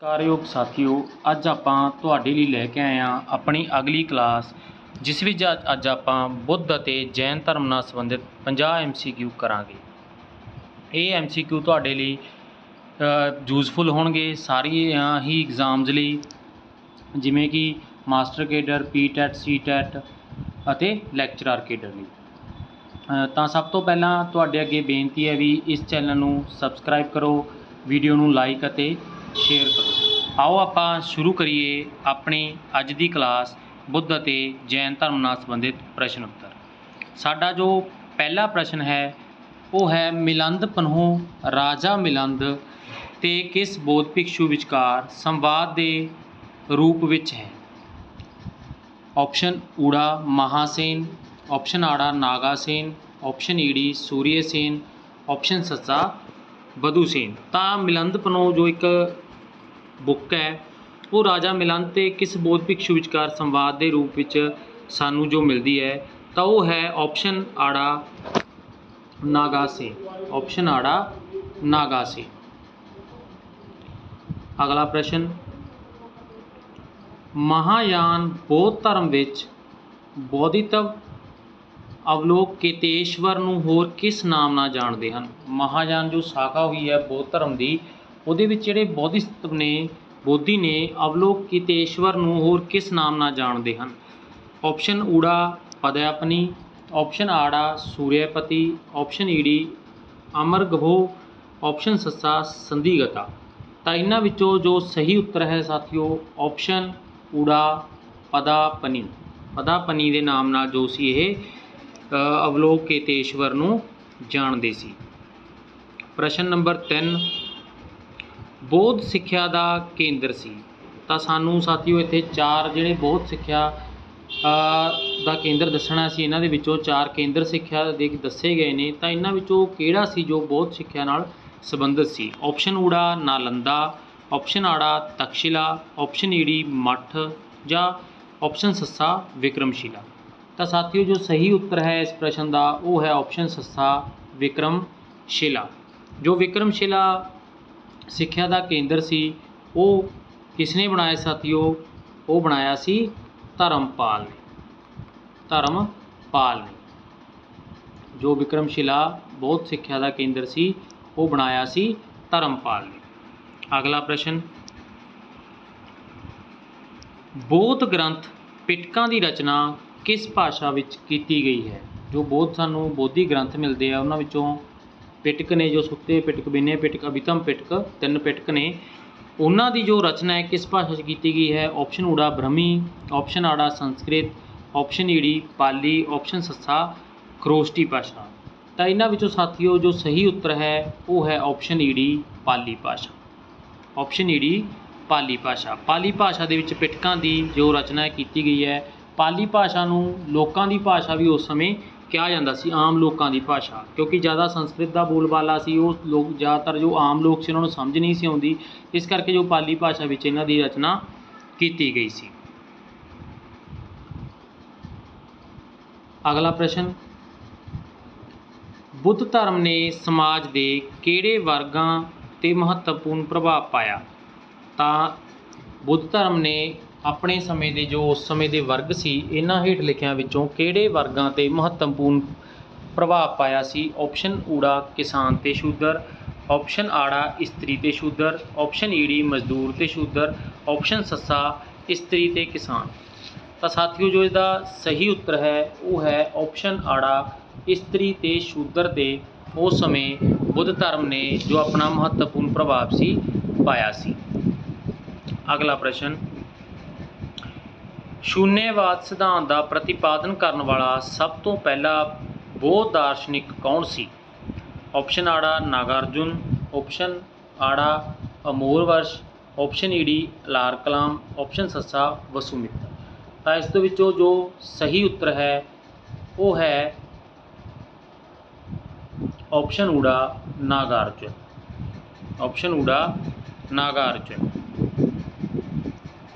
ਕਾਰਯੋਗ ਸਾਥੀਓ, ਅੱਜ ਆਪਾਂ ਤੁਹਾਡੇ ਲਈ ਲੈ ਕੇ ਆਏ ਹਾਂ ਆਪਣੀ ਅਗਲੀ ਕਲਾਸ, ਜਿਸ ਵਿੱਚ ਅੱਜ ਆਪਾਂ ਬੁੱਧ ਅਤੇ ਜੈਨ ਧਰਮ ਨਾਲ ਸੰਬੰਧਿਤ 50 MCQ ਕਰਾਂਗੇ। ਇਹ MCQ ਤੁਹਾਡੇ ਲਈ ਯੂਜ਼ਫੁਲ ਹੋਣਗੇ ਸਾਰੀਆਂ ਹੀ ਐਗਜ਼ਾਮਸ ਲਈ, ਜਿਵੇਂ ਕਿ ਮਾਸਟਰ ਕੇਡਰ, PTET, CTET ਅਤੇ ਲੈਕਚਰਰ ਕੇਡਰ ਲਈ। ਤਾਂ ਸਭ ਤੋਂ ਪਹਿਲਾਂ ਤੁਹਾਡੇ ਅੱਗੇ ਬੇਨਤੀ ਹੈ ਵੀ ਇਸ ਚੈਨਲ ਨੂੰ ਸਬਸਕ੍ਰਾਈਬ ਕਰੋ, ਵੀਡੀਓ ਨੂੰ ਲਾਈਕ ਅਤੇ शेयर करो। आओ आप शुरू करिए अपनी अज की क्लास बुद्ध ਅਤੇ जैन धर्म ਨਾਲ संबंधित प्रश्न उत्तर। साडा जो पहला प्रश्न है वो है मिलंद पन्हों राजा मिलंद ते किस बौद्ध भिक्षु विचकार संवाद के रूप विच है। ऑप्शन ऊड़ा महासेन, ऑप्शन आड़ा नागासेन, ऑप्शन ईड़ी सूर्यसेन, ऑप्शन सच्चा बधूसेन। तो मिलंद पन्हों जो एक बुक है वो राजा मिलंद ते किस बौद्ध भिक्षु विचकार संवाद के रूप विच सानू जो मिलती है, तो वो है ऑप्शन आड़ा नागासेन। ऑप्शन आड़ा नागासेन। अगला प्रश्न, महायान बौद्ध धर्म विच बौद्धित्व अवलोकितेश्वर नूं होर किस नाम नाल जाणदे हन। महायान जो शाखा हुई है बौद्ध धर्म की, ਉਹਦੇ ਵਿੱਚ ਜਿਹੜੇ ਬੌਧਿਸਤਵ ਨੇ, ਬੋਧੀ ਨੇ, ਅਵਲੋਕਿਤੇਸ਼ਵਰ ਨੂੰ ਹੋਰ ਕਿਸ ਨਾਮ ਨਾਲ ਜਾਣਦੇ ਹਨ। ਆਪਸ਼ਨ ਊੜਾ ਪਦਿਆਪਨੀ, ਆਪਸ਼ਨ ਆੜਾ ਸੂਰਿਆਪਤੀ, ਆਪਸ਼ਨ ਈੜੀ ਅਮਰਗਭੋ, ਆਪਸ਼ਨ ਸੱਸਾ ਸੰਧੀਗਤਾ। ਤਾਂ ਇਹਨਾਂ ਵਿੱਚੋਂ ਜੋ ਸਹੀ ਉੱਤਰ ਹੈ ਸਾਥੀਓ, ਆਪਸ਼ਨ ਊੜਾ ਪਦਾਪਨੀ। ਪਦਾਪਨੀ ਦੇ ਨਾਮ ਨਾਲ ਜੋ ਸੀ ਇਹ ਅਵਲੋਕਿਤੇਸ਼ਵਰ ਨੂੰ ਜਾਣਦੇ ਸੀ। ਪ੍ਰਸ਼ਨ ਨੰਬਰ 3, ਬੌਧ ਸਿੱਖਿਆ ਦਾ ਕੇਂਦਰ ਸੀ। ਤਾਂ ਸਾਨੂੰ ਸਾਥੀਓ ਇੱਥੇ ਚਾਰ ਜਿਹੜੇ ਬੌਧ ਸਿੱਖਿਆ ਦਾ ਕੇਂਦਰ ਦੱਸਣਾ ਸੀ, ਇਹਨਾਂ ਦੇ ਵਿੱਚੋਂ ਚਾਰ ਕੇਂਦਰ ਸਿੱਖਿਆ ਦੇ ਦੱਸੇ ਗਏ ਨੇ। ਤਾਂ ਇਹਨਾਂ ਵਿੱਚੋਂ ਕਿਹੜਾ ਸੀ ਜੋ ਬੌਧ ਸਿੱਖਿਆ ਨਾਲ ਸੰਬੰਧਿਤ ਸੀ। ਆਪਸ਼ਨ ਊੜਾ ਨਾਲੰਦਾ, ਆਪਸ਼ਨ ਆੜਾ ਤਕਸ਼ਿਲਾ, ਆਪਸ਼ਨ ਈੜੀ ਮੱਠ ਜਾਂ ਆਪਸ਼ਨ ਸੱਸਾ ਵਿਕਰਮਸ਼ਿਲਾ। ਤਾਂ ਸਾਥੀਓ ਜੋ ਸਹੀ ਉੱਤਰ ਹੈ ਇਸ ਪ੍ਰਸ਼ਨ ਦਾ ਉਹ ਹੈ ਆਪਸ਼ਨ ਸੱਸਾ ਵਿਕਰਮਸ਼ਿਲਾ। ਜੋ ਵਿਕਰਮਸ਼ਿਲਾ ਸਿੱਖਿਆ ਦਾ ਕੇਂਦਰ ਸੀ ਉਹ ਕਿਸਨੇ ਬਣਾਇਆ ਸਾਥੀਓ, ਉਹ ਬਣਾਇਆ ਸੀ ਧਰਮਪਾਲ ਨੇ। ਧਰਮਪਾਲ ਨੇ ਜੋ ਵਿਕਰਮਸ਼ਿਲਾ ਬੌਧ ਸਿੱਖਿਆ ਦਾ ਕੇਂਦਰ ਸੀ ਉਹ ਬਣਾਇਆ ਸੀ ਧਰਮਪਾਲ ਨੇ। ਅਗਲਾ ਪ੍ਰਸ਼ਨ, ਬੌਧ ਗ੍ਰੰਥ ਪਿਟਕਾਂ ਦੀ ਰਚਨਾ ਕਿਸ ਭਾਸ਼ਾ ਵਿੱਚ ਕੀਤੀ ਗਈ ਹੈ। ਜੋ ਬੌਧ ਸਾਨੂੰ ਬੋਧੀ ਗ੍ਰੰਥ ਮਿਲਦੇ ਆ ਉਹਨਾਂ ਵਿੱਚੋਂ ਪਿਟਕ ਨੇ, ਜੋ ਸੁੱਤੇ ਪਿਟਕ, ਬਿਨੇ ਪਿਟਕ, ਅਭਿਤਮ ਪਿਟਕ, ਤਿੰਨ ਪਿਟਕ ਨੇ, ਉਹਨਾਂ ਦੀ ਜੋ ਰਚਨਾ ਹੈ ਕਿਸ ਭਾਸ਼ਾ 'ਚ ਕੀਤੀ ਗਈ ਹੈ। ਆਪਸ਼ਨ ਊੜਾ ਬ੍ਰਹਮੀ, ਆਪਸ਼ਨ ਆੜਾ ਸੰਸਕ੍ਰਿਤ, ਆਪਸ਼ਨ ਈੜੀ ਪਾਲੀ, ਆਪਸ਼ਨ ਸੱਸਾ ਖਰੋਸ਼ਟੀ ਭਾਸ਼ਾ। ਤਾਂ ਇਹਨਾਂ ਵਿੱਚੋਂ ਸਾਥੀਓ ਜੋ ਸਹੀ ਉੱਤਰ ਹੈ ਉਹ ਹੈ ਆਪਸ਼ਨ ਈੜੀ ਪਾਲੀ ਭਾਸ਼ਾ। ਆਪਸ਼ਨ ਈੜੀ ਪਾਲੀ ਭਾਸ਼ਾ। ਪਾਲੀ ਭਾਸ਼ਾ ਦੇ ਵਿੱਚ ਪਿਟਕਾਂ ਦੀ ਜੋ ਰਚਨਾ ਕੀਤੀ ਗਈ ਹੈ। ਪਾਲੀ ਭਾਸ਼ਾ ਨੂੰ ਲੋਕਾਂ ਦੀ ਭਾਸ਼ਾ ਵੀ ਉਸ ਸਮੇਂ ਕਿਹਾ ਜਾਂਦਾ ਸੀ, ਆਮ ਲੋਕਾਂ ਦੀ ਭਾਸ਼ਾ, ਕਿਉਂਕਿ ਜ਼ਿਆਦਾ ਸੰਸਕ੍ਰਿਤ ਦਾ ਬੋਲਬਾਲਾ ਸੀ। ਉਹ ਲੋਕ ਜ਼ਿਆਦਾਤਰ ਜੋ ਆਮ ਲੋਕ ਸੀ ਉਹਨਾਂ ਨੂੰ ਸਮਝ ਨਹੀਂ ਸੀ ਆਉਂਦੀ, ਇਸ ਕਰਕੇ ਜੋ ਪਾਲੀ ਭਾਸ਼ਾ ਵਿੱਚ ਇਹਨਾਂ ਦੀ ਰਚਨਾ ਕੀਤੀ ਗਈ ਸੀ। ਅਗਲਾ ਪ੍ਰਸ਼ਨ, ਬੁੱਧ ਧਰਮ ਨੇ ਸਮਾਜ ਦੇ ਕਿਹੜੇ ਵਰਗਾਂ 'ਤੇ ਮਹੱਤਵਪੂਰਨ ਪ੍ਰਭਾਵ ਪਾਇਆ। ਤਾਂ ਬੁੱਧ ਧਰਮ ਨੇ ਆਪਣੇ ਸਮੇਂ ਦੇ ਜੋ ਉਸ ਸਮੇਂ ਦੇ ਵਰਗ ਸੀ ਇਹਨਾਂ ਹੇਠ ਲਿਖਿਆਂ ਵਿੱਚੋਂ ਕਿਹੜੇ ਵਰਗਾਂ 'ਤੇ ਮਹੱਤਵਪੂਰਨ ਪ੍ਰਭਾਵ ਪਾਇਆ ਸੀ। ਆਪਸ਼ਨ ਊੜਾ ਕਿਸਾਨ ਤੇ ਸ਼ੂਦਰ, ਆਪਸ਼ਨ ਆੜਾ ਇਸਤਰੀ ਤੇ ਸ਼ੂਦਰ, ਆਪਸ਼ਨ ਈੜੀ ਮਜ਼ਦੂਰ ਤੇ ਸ਼ੂਦਰ, ਆਪਸ਼ਨ ਸੱਸਾ ਇਸਤਰੀ ਤੇ ਕਿਸਾਨ। ਤਾਂ ਸਾਥੀਓ ਜੋ ਇਹਦਾ ਸਹੀ ਉੱਤਰ ਹੈ ਉਹ ਹੈ ਆਪਸ਼ਨ ਆੜਾ ਇਸਤਰੀ ਤੇ ਸ਼ੂਦਰ 'ਤੇ ਉਸ ਸਮੇਂ ਬੁੱਧ ਧਰਮ ਨੇ ਜੋ ਆਪਣਾ ਮਹੱਤਵਪੂਰਨ ਪ੍ਰਭਾਵ ਸੀ ਪਾਇਆ ਸੀ। ਅਗਲਾ ਪ੍ਰਸ਼ਨ, ਸ਼ੂਨਯਵਾਦ ਸਿਧਾਂਤ ਦਾ ਪ੍ਰਤੀਪਾਦਨ ਕਰਨ ਵਾਲਾ ਸਭ ਤੋਂ ਪਹਿਲਾ ਬੌਧ ਦਾਰਸ਼ਨਿਕ ਕੌਣ ਸੀ। Option ਆੜਾ Nagarjuna, option ਆੜਾ ਅਮੋਰਵਰਸ਼, option ਈੜੀ Alara ਕਲਾਮ, ਆਪਸ਼ਨ ਸੱਸਾ ਵਸੂਮਿਤਰ। ਤਾਂ ਇਸ ਦੇ ਵਿੱਚੋਂ ਜੋ ਸਹੀ ਉੱਤਰ ਹੈ ਉਹ ਹੈ ਆਪਸ਼ਨ ਊੜਾ ਨਾਗਾਰਜੁਨ। ਆਪਸ਼ਨ ਊੜਾ ਨਾਗਾਰਜੁਨ।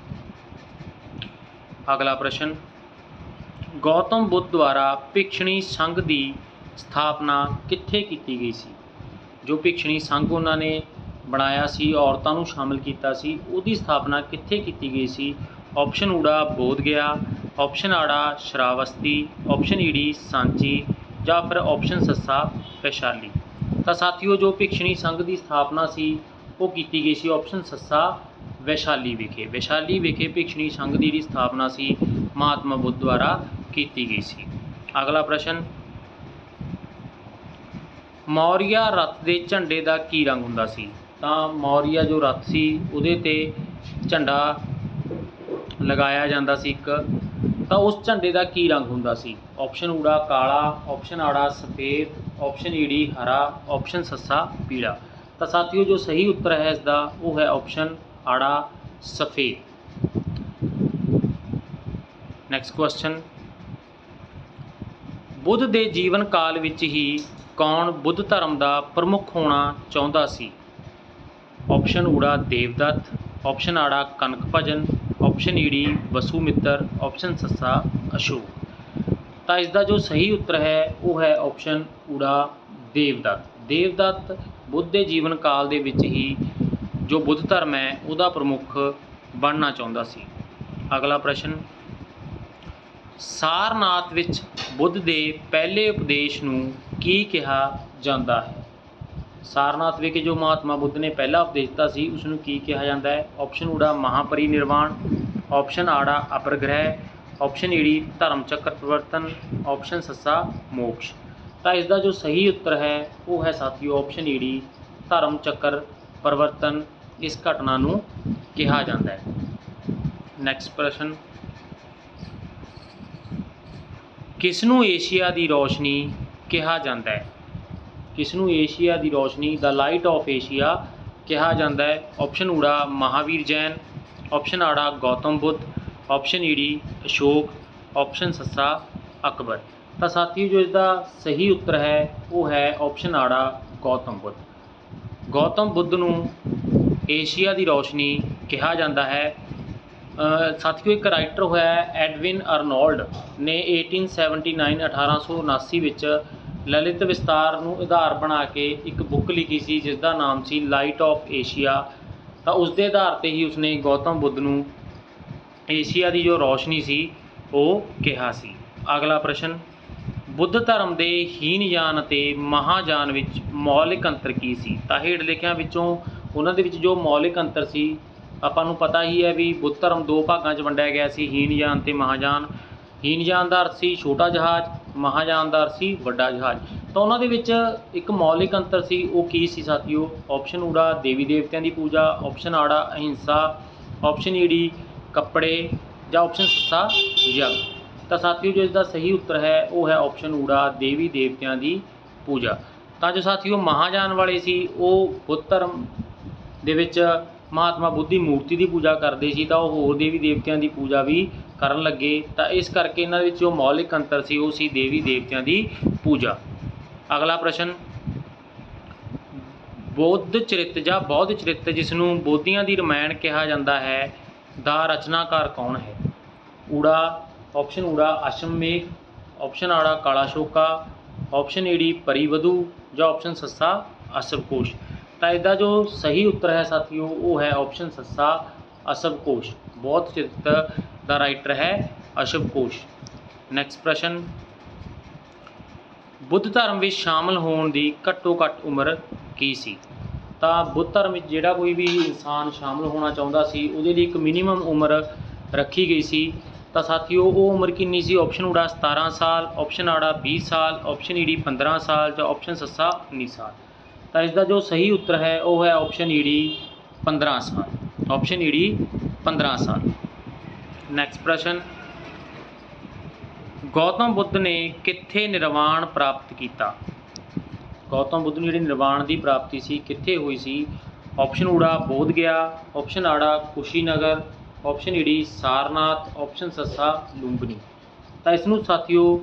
अगला प्रश्न, गौतम बुद्ध द्वारा भिक्षणी संघ की स्थापना कित्थे की गई सी। जो भिक्षणी संघ उन्होंने ਬਣਾਇਆ ਸੀ, ਔਰਤਾਂ ਨੂੰ ਸ਼ਾਮਿਲ ਕੀਤਾ ਸੀ, ਉਹਦੀ ਸਥਾਪਨਾ ਕਿੱਥੇ ਕੀਤੀ ਗਈ ਸੀ? ਆਪਸ਼ਨ ਊੜਾ ਬੋਧ ਗਿਆ, ਆਪਸ਼ਨ ਆੜਾ ਸ਼ਰਾਵਸਤੀ, ਆਪਸ਼ਨ ਈੜੀ ਸਾਂਚੀ ਜਾਂ ਫਿਰ ਆਪਸ਼ਨ ਸੱਸਾ ਵੈਸ਼ਾਲੀ। ਤਾਂ ਸਾਥੀਓ ਜੋ ਭਿਕਸ਼ੁਣੀ ਸੰਘ ਦੀ ਸਥਾਪਨਾ ਸੀ ਉਹ ਕੀਤੀ ਗਈ ਸੀ ਆਪਸ਼ਨ ਸੱਸਾ ਵੈਸ਼ਾਲੀ ਵਿਖੇ। ਵੈਸ਼ਾਲੀ ਵਿਖੇ ਭਿਕਸ਼ੁਣੀ ਸੰਘ ਦੀ ਜਿਹੜੀ ਸਥਾਪਨਾ ਸੀ ਮਹਾਤਮਾ ਬੁੱਧ ਦੁਆਰਾ ਕੀਤੀ ਗਈ ਸੀ। ਅਗਲਾ ਪ੍ਰਸ਼ਨ, ਮੌਰੀਆ ਰੱਥ ਦੇ ਝੰਡੇ ਦਾ ਕੀ ਰੰਗ ਹੁੰਦਾ ਸੀ? ਤਾਂ ਮੌਰੀਆ ਜੋ ਰੱਥ ਸੀ ਉਹਦੇ 'ਤੇ ਝੰਡਾ ਲਗਾਇਆ ਜਾਂਦਾ ਸੀ ਇੱਕ, ਤਾਂ ਉਸ ਝੰਡੇ ਦਾ ਕੀ ਰੰਗ ਹੁੰਦਾ ਸੀ? ਆਪਸ਼ਨ ਊੜਾ ਕਾਲਾ, ਆਪਸ਼ਨ ਆੜਾ ਸਫੇਦ, ਆਪਸ਼ਨ ਈੜੀ ਹਰਾ, ਆਪਸ਼ਨ ਸੱਸਾ ਪੀਲਾ। ਤਾਂ ਸਾਥੀਓ ਜੋ ਸਹੀ ਉੱਤਰ ਹੈ ਇਸ ਦਾ ਉਹ ਹੈ ਆਪਸ਼ਨ ਆੜਾ ਸਫੇਦ। ਨੈਕਸਟ ਕੁਐਸਚਨ, ਬੁੱਧ ਦੇ ਜੀਵਨ ਕਾਲ ਵਿੱਚ ਹੀ ਕੌਣ ਬੁੱਧ ਧਰਮ ਦਾ ਪ੍ਰਮੁੱਖ ਹੋਣਾ ਚਾਹੁੰਦਾ ਸੀ? ਆਪਸ਼ਨ ਊੜਾ ਦੇਵਦੱਤ, ਆਪਸ਼ਨ ਆੜਾ ਕਨਕ ਭਜਨ, ਆਪਸ਼ਨ ਈੜੀ ਵਸੂਮਿੱਤਰ, ਆਪਸ਼ਨ ਸੱਸਾ ਅਸ਼ੋਕ। ਤਾਂ ਇਸ ਦਾ ਜੋ ਸਹੀ ਉੱਤਰ ਹੈ ਉਹ ਹੈ ਆਪਸ਼ਨ ਊੜਾ ਦੇਵਦੱਤ। ਦੇਵਦੱਤ ਬੁੱਧ ਦੇ ਜੀਵਨ ਕਾਲ ਦੇ ਵਿੱਚ ਹੀ ਜੋ ਬੁੱਧ ਧਰਮ ਹੈ ਉਹਦਾ ਪ੍ਰਮੁੱਖ ਬਣਨਾ ਚਾਹੁੰਦਾ ਸੀ। ਅਗਲਾ ਪ੍ਰਸ਼ਨ, ਸਾਰਨਾਥ ਵਿੱਚ ਬੁੱਧ ਦੇ ਪਹਿਲੇ ਉਪਦੇਸ਼ ਨੂੰ ਕੀ ਕਿਹਾ ਜਾਂਦਾ ਹੈ? ਸਾਰਨਾਥ ਵਿਖੇ ਜੋ ਮਹਾਤਮਾ ਬੁੱਧ ਨੇ ਪਹਿਲਾ ਉਪਦੇਸ਼ ਦਿੱਤਾ ਸੀ ਉਸ ਨੂੰ ਕੀ ਕਿਹਾ ਜਾਂਦਾ ਹੈ? ਆਪਸ਼ਨ ਊੜਾ ਮਹਾਪਰਿਨਿਰਵਾਣ, ਆਪਸ਼ਨ ਆੜਾ ਅਪਰਗ੍ਰਹਿ, ਆਪਸ਼ਨ ਈੜੀ ਧਰਮ ਚੱਕਰ ਪਰਿਵਰਤਨ, ਆਪਸ਼ਨ ਸੱਸਾ ਮੋਕਸ਼। ਤਾਂ ਇਸ ਦਾ ਜੋ ਸਹੀ ਉੱਤਰ ਹੈ ਉਹ ਹੈ ਸਾਥੀਓ ਆਪਸ਼ਨ ਈੜੀ ਧਰਮ ਚੱਕਰ ਪਰਿਵਰਤਨ। ਇਸ ਘਟਨਾ ਨੂੰ ਕਿਹਾ ਜਾਂਦਾ ਹੈ। ਨੈਕਸਟ ਪ੍ਰਸ਼ਨ, ਕਿਸ ਨੂੰ ਏਸ਼ੀਆ ਦੀ ਰੋਸ਼ਨੀ ਕਿਹਾ ਜਾਂਦਾ ਹੈ? ਕਿਸ ਨੂੰ ਏਸ਼ੀਆ ਦੀ ਰੋਸ਼ਨੀ ਦਾ ਲਾਈਟ ਆਫ ਏਸ਼ੀਆ ਕਿਹਾ ਜਾਂਦਾ ਹੈ? ਆਪਸ਼ਨ ਊੜਾ Mahavir Jain, option ਆੜਾ Gautam Buddha, option ਈੜੀ Ashok, option ਸੱਸਾ Akbar. ਤਾਂ ਸਾਥੀਓ ਜੋ ਇਸਦਾ ਸਹੀ ਉੱਤਰ ਹੈ ਉਹ ਹੈ ਆਪਸ਼ਨ ਆੜਾ ਗੌਤਮ ਬੁੱਧ। ਗੌਤਮ ਬੁੱਧ ਨੂੰ ਏਸ਼ੀਆ ਦੀ ਰੋਸ਼ਨੀ ਕਿਹਾ ਜਾਂਦਾ ਹੈ। ਸਾਥੀਓ ਇੱਕ ਰਾਈਟਰ ਹੋਇਆ ਐਡਵਿਨ ਅਰਨੋਲਡ ਨੇ 1879 ਵਿੱਚ ਲਲਿਤ ਵਿਸਤਾਰ ਨੂੰ ਆਧਾਰ ਬਣਾ ਕੇ ਇੱਕ ਬੁੱਕ ਲਿਖੀ ਸੀ ਜਿਸ ਦਾ ਨਾਮ ਸੀ ਲਾਈਟ ਆਫ ਏਸ਼ੀਆ। ਤਾਂ ਉਸ ਦੇ ਆਧਾਰ 'ਤੇ ਹੀ ਉਸਨੇ ਗੌਤਮ ਬੁੱਧ ਨੂੰ ਏਸ਼ੀਆ ਦੀ ਜੋ ਰੋਸ਼ਨੀ ਸੀ ਉਹ ਕਿਹਾ ਸੀ। ਅਗਲਾ ਪ੍ਰਸ਼ਨ, ਬੁੱਧ ਧਰਮ ਦੇ ਹੀਨਯਾਨ ਅਤੇ ਮਹਾਯਾਨ ਵਿੱਚ ਮੌਲਿਕ ਅੰਤਰ ਕੀ ਸੀ? ਤਾਂ ਹੇਠ ਲਿਖਿਆਂ ਵਿੱਚੋਂ ਉਹਨਾਂ ਦੇ ਵਿੱਚ ਜੋ ਮੌਲਿਕ ਅੰਤਰ ਸੀ ਆਪਾਂ ਨੂੰ ਪਤਾ ਹੀ ਹੈ ਵੀ ਬੁੱਧ ਧਰਮ ਦੋ ਭਾਗਾਂ 'ਚ ਵੰਡਿਆ ਗਿਆ ਸੀ, ਹੀਨਯਾਨ ਅਤੇ ਮਹਾਯਾਨ। ਹੀਨਯਾਨ ਦਾ ਅਰਥ ਸੀ ਛੋਟਾ ਜਹਾਜ਼, ਮਹਾਯਾਨ ਦਾ ਅਰਥ ਸੀ ਵੱਡਾ ਜਹਾਜ਼। ਤਾਂ ਉਹਨਾਂ ਦੇ ਵਿੱਚ ਇੱਕ ਮੌਲਿਕ ਅੰਤਰ ਸੀ, ਉਹ ਕੀ ਸੀ ਸਾਥੀਓ? ਆਪਸ਼ਨ ਊੜਾ ਦੇਵੀ ਦੇਵਤਿਆਂ ਦੀ ਪੂਜਾ, ਆਪਸ਼ਨ ਆੜਾ ਅਹਿੰਸਾ, ਆਪਸ਼ਨ ਈੜੀ ਕੱਪੜੇ ਜਾਂ ਆਪਸ਼ਨ ਸੱਸਾ ਯੱਗ। ਤਾਂ ਸਾਥੀਓ ਜੋ ਇਸ ਦਾ ਸਹੀ ਉੱਤਰ ਹੈ ਉਹ ਹੈ ਆਪਸ਼ਨ ਊੜਾ ਦੇਵੀ ਦੇਵਤਿਆਂ ਦੀ ਪੂਜਾ। ਤਾਂ ਜੋ ਸਾਥੀਓ ਮਹਾਯਾਨ ਵਾਲੇ ਸੀ ਉਹ ਬੁੱਧ ਧਰਮ ਦੇ ਵਿੱਚ ਮਹਾਤਮਾ ਬੁੱਧ ਦੀ ਮੂਰਤੀ ਦੀ ਪੂਜਾ ਕਰਦੇ ਸੀ, ਤਾਂ ਉਹ ਹੋਰ ਦੇਵੀ ਦੇਵਤਿਆਂ ਦੀ ਪੂਜਾ ਵੀ ਕਰਨ ਲੱਗੇ। ਤਾਂ ਇਸ ਕਰਕੇ ਇਹਨਾਂ ਵਿੱਚ ਜੋ ਮੌਲਿਕ ਅੰਤਰ ਸੀ ਉਹ ਸੀ ਦੇਵੀ ਦੇਵਤਿਆਂ ਦੀ ਪੂਜਾ। ਅਗਲਾ ਪ੍ਰਸ਼ਨ, ਬੌਧ ਚਰਿੱਤ ਜਾਂ ਬੌਧ ਚਰਿੱਤ ਜਿਸ ਨੂੰ ਬੋਧੀਆਂ ਦੀ ਰਮਾਇਣ ਕਿਹਾ ਜਾਂਦਾ ਹੈ ਦਾ ਰਚਨਾਕਾਰ ਕੌਣ ਹੈ? ਊੜਾ ਆਪਸ਼ਨ ਊੜਾ ਅਸ਼ਵਮੇਘ, ਆਪਸ਼ਨ ਆੜਾ ਕਾਲਾਸ਼ੋਕਾ, ਆਪਸ਼ਨ ਈੜੀ ਪਰੀਵਧੂ ਜਾਂ ਆਪਸ਼ਨ ਸੱਸਾ ਅਸ਼ਵਕੋਸ਼। ਤਾਂ ਇਹਦਾ ਜੋ ਸਹੀ ਉੱਤਰ ਹੈ ਸਾਥੀਓ ਉਹ ਹੈ ਆਪਸ਼ਨ ਸੱਸਾ ਅਸ਼ਵਕੋਸ਼। ਬੌਧ ਚਰਿੱਤ ਦਾ ਰਾਈਟਰ ਹੈ ਅਸ਼ਵਕੋਸ਼। ਨੈਕਸਟ ਪ੍ਰਸ਼ਨ, ਬੁੱਧ ਧਰਮ ਵਿੱਚ ਸ਼ਾਮਲ ਹੋਣ ਦੀ ਘੱਟੋ ਘੱਟ ਉਮਰ ਕੀ ਸੀ? ਤਾਂ ਬੁੱਧ ਧਰਮ ਵਿੱਚ ਜਿਹੜਾ ਕੋਈ ਵੀ ਇਨਸਾਨ ਸ਼ਾਮਲ ਹੋਣਾ ਚਾਹੁੰਦਾ ਸੀ ਉਹਦੇ ਲਈ ਇੱਕ ਮਿਨੀਮਮ ਉਮਰ ਰੱਖੀ ਗਈ ਸੀ। ਤਾਂ ਸਾਥੀਓ ਉਹ ਉਮਰ ਕਿੰਨੀ ਸੀ? ਆਪਸ਼ਨ ਊੜਾ 17 ਸਾਲ, ਆਪਸ਼ਨ ਆੜਾ 20 ਸਾਲ, ਆਪਸ਼ਨ ਈੜੀ 15 ਸਾਲ ਜਾਂ ਆਪਸ਼ਨ ਸੱਸਾ 19 ਸਾਲ। ਤਾਂ ਇਸ ਦਾ ਜੋ ਸਹੀ ਉੱਤਰ ਹੈ ਉਹ ਹੈ ਆਪਸ਼ਨ ਈੜੀ 15 ਸਾਲ। ਆਪਸ਼ਨ ਈੜੀ 15 ਸਾਲ। ਨੈਕਸਟ ਪ੍ਰਸ਼ਨ, ਗੌਤਮ ਬੁੱਧ ਨੇ ਕਿੱਥੇ ਨਿਰਵਾਣ ਪ੍ਰਾਪਤ ਕੀਤਾ? ਗੌਤਮ ਬੁੱਧ ਨੂੰ ਜਿਹੜੀ ਨਿਰਵਾਣ ਦੀ ਪ੍ਰਾਪਤੀ ਸੀ ਕਿੱਥੇ ਹੋਈ ਸੀ? ਆਪਸ਼ਨ ਊੜਾ ਬੋਧ ਗਿਆ, ਆਪਸ਼ਨ ਆੜਾ ਕੁਸ਼ੀਨਗਰ, ਆਪਸ਼ਨ ਈੜੀ ਸਾਰਨਾਥ, ਆਪਸ਼ਨ ਸੱਸਾ ਲੂੰਬਨੀ। ਤਾਂ ਇਸ ਨੂੰ ਸਾਥੀਓ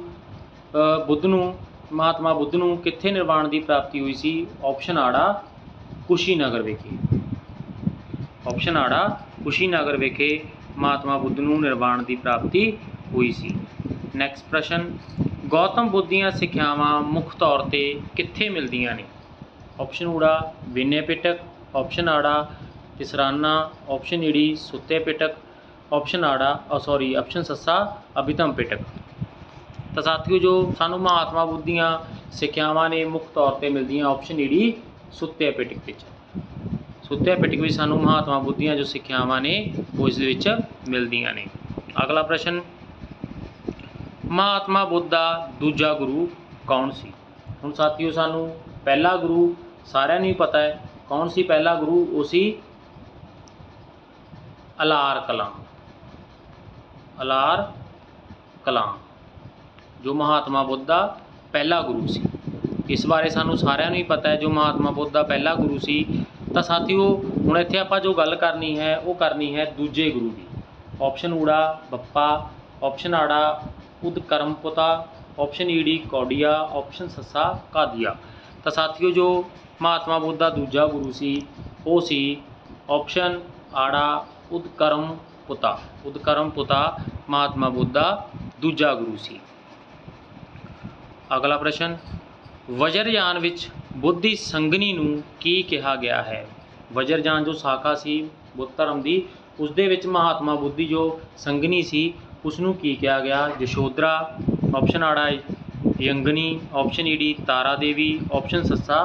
ਬੁੱਧ ਨੂੰ ਮਹਾਤਮਾ ਬੁੱਧ ਨੂੰ ਕਿੱਥੇ ਨਿਰਵਾਣ ਦੀ ਪ੍ਰਾਪਤੀ ਹੋਈ ਸੀ? ਆਪਸ਼ਨ ਆੜਾ ਕੁਸ਼ੀਨਗਰ ਵਿਖੇ। ਆਪਸ਼ਨ ਆੜਾ ਕੁਸ਼ੀਨਗਰ ਵਿਖੇ ਮਹਾਤਮਾ ਬੁੱਧ ਨੂੰ ਨਿਰਵਾਣ ਦੀ ਪ੍ਰਾਪਤੀ ਹੋਈ ਸੀ। ਨੈਕਸਟ ਪ੍ਰਸ਼ਨ, ਗੌਤਮ ਬੁੱਧ ਦੀਆਂ ਸਿੱਖਿਆਵਾਂ ਮੁੱਖ ਤੌਰ 'ਤੇ ਕਿੱਥੇ ਮਿਲਦੀਆਂ ਨੇ? ਆਪਸ਼ਨ ਊੜਾ ਵਿਨੈ ਪਿਟਕ, ऑप्शन आड़ा तिसराना, ऑप्शन ईडी सुत्ते पिटक, ऑप्शन आड़ा ऑप्शन सस्सा अभितम पिटक। तो साथियों जो सानू महात्मा बुद्ध दीआं सिक्ख्यावां ने मुख्य तौर पर मिलदियां ऑप्शन ईडी सुत्ते पिटक विच। सुत्ते पिटक विच सानू महात्मा बुद्ध दीआं जो सिक्ख्यावां ने वो इस विच मिलदियां ने। अगला प्रश्न, महात्मा बुद्ध दा दूजा गुरु कौन सी? हुण साथियों सानू पहला गुरु सारिआं नूं ही पता है, कौन सी पहला गुरु? वो सी अलार कलाम। अलार कलाम जो महात्मा बुद्ध दा पहला गुरु सी। इस बारे सानू सारिआं नूं ही पता है जो महात्मा बुद्ध दा पहला गुरु सी। तो साथियों हुण इत्थे आपां जो गल करनी है वो करनी है दूजे गुरु की। ऑप्शन ऊड़ा बप्पा, ऑप्शन आड़ा उदकर्मपुता, ऑप्शन ईडी कौडिया, ऑप्शन सस्सा कादिया। तो साथियों जो महात्मा बुद्ध दा दूजा गुरु सी वो सी ऑप्शन आड़ा उदकर्मपुता। उदकर्मपुता महात्मा बुद्ध दा दूजा गुरु सी। अगला प्रश्न, वज्रयान विच बुद्ध दी संगनी नूं की कहा गया है? वज्रयान जो शाखा सी बुद्ध धर्म दी उसदे विच महात्मा बुद्ध दी जो संगनी सी उसनूं की कहा गया? यशोधरा, ऑप्शन आड़ा यंगनी, ऑप्शन ईडी तारा देवी, ऑप्शन सस्सा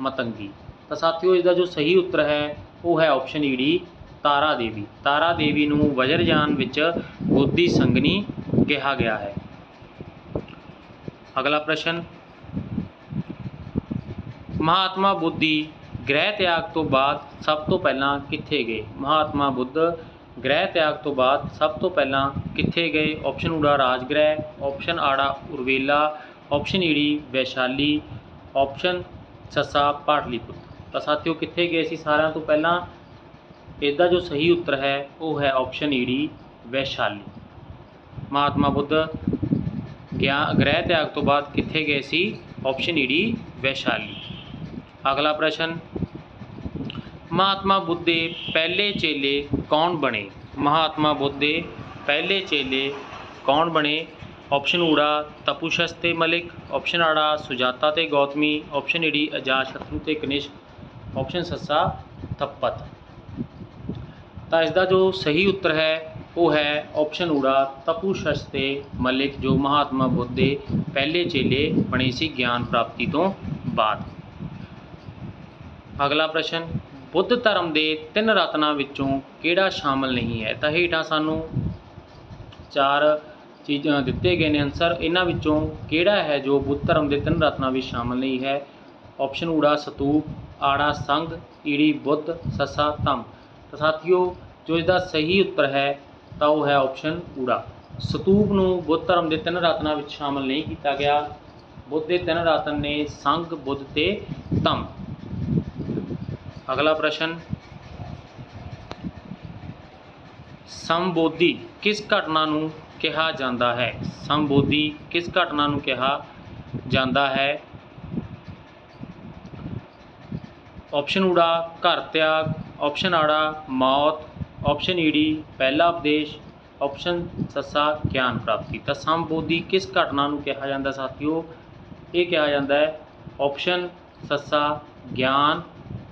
मतंगी। तो साथियों इसका जो सही उत्तर है वो है ऑप्शन ईडी तारा देवी। तारा देवी नूं वज्रयान विच बुद्ध दी संगनी कहा गया है। अगला प्रश्न, महात्मा बुद्ध दी गृह त्याग तो बाद सब तो पहला कित्थे गए? महात्मा बुद्ध गृह त्याग तो बाद सब तो पहला कित्थे गए? ऑप्शन ऊड़ा राजगृह, ऑप्शन आड़ा उर्वेला, ऑप्शन ईडी वैशाली, ऑप्शन सस्सा पाटलिपुत्र। तो साथियों कित्थे गए सी सारिआं तो पहला? इसका जो सही उत्तर है वो है ऑप्शन ईडी वैशाली। महात्मा बुद्ध गृह त्याग तो बाद कित्थे गए सी? ऑप्शन ईडी वैशाली। अगला प्रश्न, महात्मा बुद्ध दे पहले चेले कौन बने? महात्मा बुद्ध दे पहले चेले कौन बने? ऑप्शन ऊड़ा तपुशस ते मलिक, ऑप्शन आड़ा सुजाता ते गौतमी, ऑप्शन ईडी अजातशत्रु ते कनिष्क, ऑप्शन सस्सा तप्पत। तो इसका जो सही उत्तर है वो है ऑप्शन ऊड़ा तपुशस ते मलिक जो महात्मा बुद्ध दे पहले चेले बने सी ज्ञान प्राप्ति तो बाद। अगला प्रश्न, बुद्ध धर्म के 3 रत्नां विचों किहड़ा शामिल नहीं है? तो हेठां सानू 4 चीज़ां दिते गए ने आंसर, इन्हां विचों किहड़ा है जो बुद्ध धर्म के 3 रत्नां विच शामिल नहीं है? ऑप्शन ऊड़ा स्तूप, आड़ा संघ, ईड़ी बुद्ध, सस्सा धम्म। तो साथियों जो इसका सही उत्तर है तो वह है ऑप्शन ऊड़ा। स्तूप नूं बुद्ध धर्म के 3 रत्नां विच शामिल नहीं किया गया। बुद्ध के 3 रत्न ने संघ, बुद्ध ते धम्म। अगला प्रश्न, संबोधि किस घटना नूं कहा जाता है? संबोधि किस घटना नूं कहा जाता है? ऑप्शन ऊड़ा घर त्याग, ऑप्शन आड़ा मौत, ऑप्शन ईडी पहला उपदेश, ऑप्शन सस्सा ज्ञान प्राप्ति। तो संबोधि किस घटना नूं कहा जाता साथियों? ये कहा जाता है ऑप्शन सस्सा ज्ञान